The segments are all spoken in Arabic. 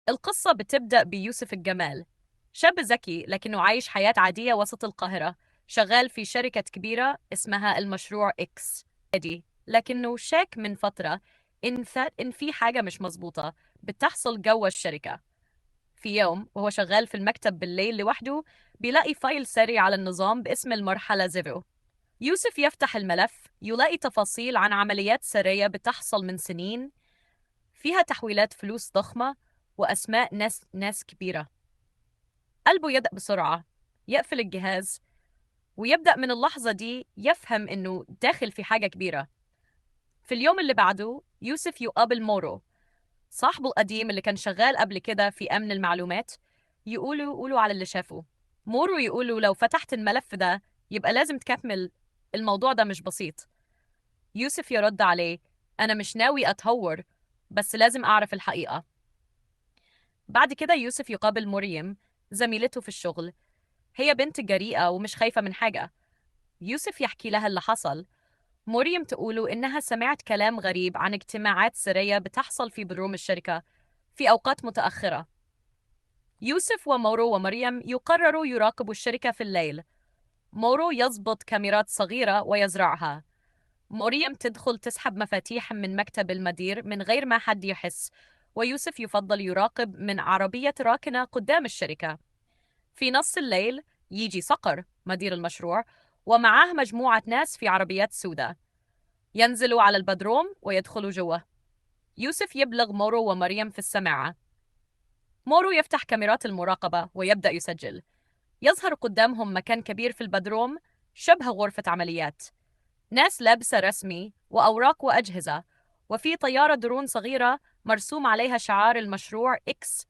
القصة بتبدأ بيوسف الجمال، شاب ذكي لكنه عايش حياة عادية وسط القاهرة، شغال في شركة كبيرة اسمها المشروع إكس دي. لكنه شاك من فترة إن في حاجة مش مظبوطة بتحصل جوا الشركة. في يوم وهو شغال في المكتب بالليل لوحده، بيلاقي فايل سري على النظام باسم المرحلة زيرو. يوسف يفتح الملف، يلاقي تفاصيل عن عمليات سرية بتحصل من سنين، فيها تحويلات فلوس ضخمة وأسماء ناس كبيرة. قلبه يدق بسرعة، يقفل الجهاز، ويبدأ من اللحظة دي يفهم إنه داخل في حاجة كبيرة. في اليوم اللي بعده يوسف يقابل مورو، صاحبه القديم اللي كان شغال قبل كده في أمن المعلومات. يقولوا على اللي شافه. مورو يقولوا لو فتحت الملف ده يبقى لازم تكمل، الموضوع ده مش بسيط. يوسف يرد عليه: أنا مش ناوي أتهور، بس لازم أعرف الحقيقة. بعد كده يوسف يقابل مريم، زميلته في الشغل. هي بنت جريئة ومش خايفة من حاجة. يوسف يحكي لها اللي حصل. مريم تقوله إنها سمعت كلام غريب عن اجتماعات سرية بتحصل في بدروم الشركة في أوقات متأخرة. يوسف ومورو ومريم يقرروا يراقبوا الشركة في الليل. مورو يضبط كاميرات صغيرة ويزرعها. مريم تدخل تسحب مفاتيح من مكتب المدير من غير ما حد يحس، ويوسف يفضل يراقب من عربية راكنة قدام الشركة. في نص الليل يجي صقر مدير المشروع ومعاه مجموعة ناس في عربيات سوداء، ينزلوا على البدروم ويدخلوا جوا. يوسف يبلغ مورو ومريم في السماعة. مورو يفتح كاميرات المراقبة ويبدأ يسجل. يظهر قدامهم مكان كبير في البدروم شبه غرفة عمليات، ناس لابسة رسمي وأوراق وأجهزة، وفي طيارة درون صغيرة مرسوم عليها شعار المشروع إكس.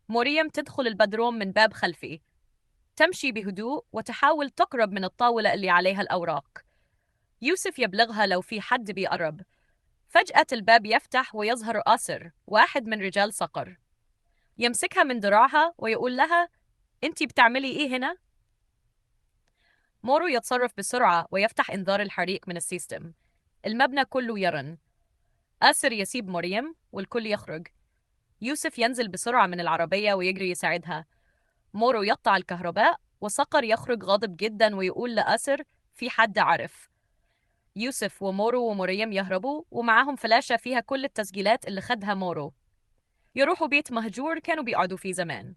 مريم تدخل البدروم من باب خلفي، تمشي بهدوء وتحاول تقرب من الطاولة اللي عليها الأوراق. يوسف يبلغها لو في حد بيقرب. فجأة الباب يفتح ويظهر آسر، واحد من رجال صقر. يمسكها من ذراعها ويقول لها: أنتي بتعملي إيه هنا؟ مورو يتصرف بسرعة ويفتح إنذار الحريق من السيستم. المبنى كله يرن. آسر يسيب مريم والكل يخرج. يوسف ينزل بسرعة من العربية ويجري يساعدها. مورو يقطع الكهرباء وصقر يخرج غاضب جدا ويقول لآسر: في حد عرف. يوسف ومورو ومريم يهربوا ومعاهم فلاشة فيها كل التسجيلات اللي خدها مورو. يروحوا بيت مهجور كانوا بيقعدوا فيه زمان.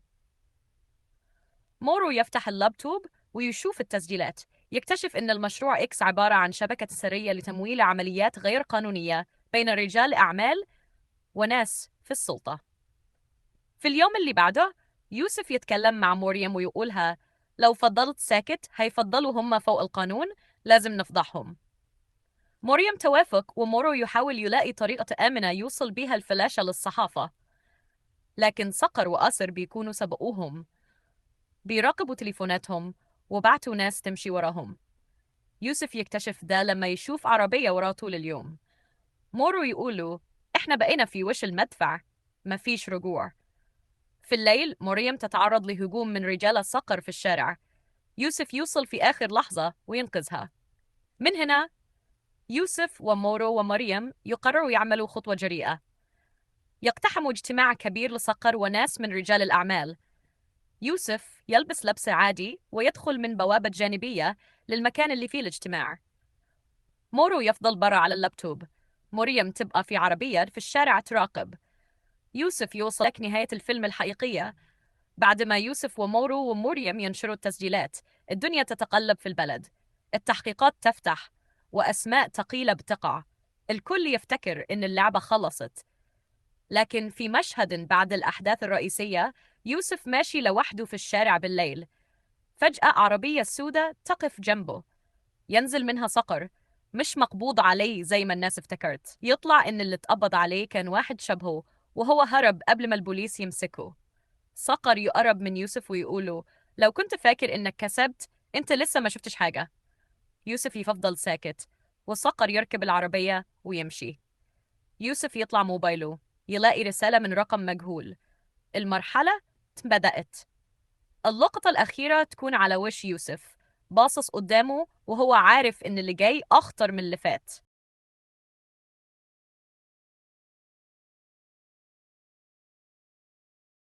مورو يفتح اللابتوب ويشوف التسجيلات، يكتشف إن المشروع إكس عبارة عن شبكة سرية لتمويل عمليات غير قانونية بين رجال أعمال وناس في السلطة. في اليوم اللي بعده يوسف يتكلم مع مريم ويقولها: لو فضلت ساكت هيفضلوا هم فوق القانون، لازم نفضحهم. مريم توافق ومورو يحاول يلاقي طريقة آمنة يوصل بيها الفلاشة للصحافة، لكن صقر وآسر بيكونوا سبقوهم، بيراقبوا تليفوناتهم وبعتوا ناس تمشي وراهم. يوسف يكتشف ده لما يشوف عربية وراه طول اليوم. مورو يقولوا: إحنا بقينا في وش المدفع، مفيش رجوع. في الليل مريم تتعرض لهجوم من رجال الصقر في الشارع. يوسف يوصل في آخر لحظة وينقذها. من هنا يوسف ومورو ومريم يقرروا يعملوا خطوة جريئة. يقتحموا اجتماع كبير لصقر وناس من رجال الأعمال. يوسف يلبس لبس عادي ويدخل من بوابة جانبية للمكان اللي فيه الاجتماع. مورو يفضل برا على اللابتوب. مريم تبقى في عربية في الشارع تراقب. يوسف يوصل لك نهاية الفيلم الحقيقية. بعد ما يوسف ومورو ومريم ينشروا التسجيلات، الدنيا تتقلب في البلد. التحقيقات تفتح وأسماء ثقيلة بتقع. الكل يفتكر إن اللعبة خلصت. لكن في مشهد بعد الأحداث الرئيسية، يوسف ماشي لوحده في الشارع بالليل. فجأة عربية سوداء تقف جنبه. ينزل منها صقر، مش مقبوض عليه زي ما الناس افتكرت. يطلع إن اللي اتقبض عليه كان واحد شبهه، وهو هرب قبل ما البوليس يمسكه. صقر يقرب من يوسف ويقوله: لو كنت فاكر إنك كسبت، أنت لسه ما شفتش حاجة. يوسف يفضل ساكت، وصقر يركب العربية ويمشي. يوسف يطلع موبايله، يلاقي رسالة من رقم مجهول: المرحلة بدأت. اللقطة الأخيرة تكون على وش يوسف باصص قدامه وهو عارف إن اللي جاي أخطر من اللي فات.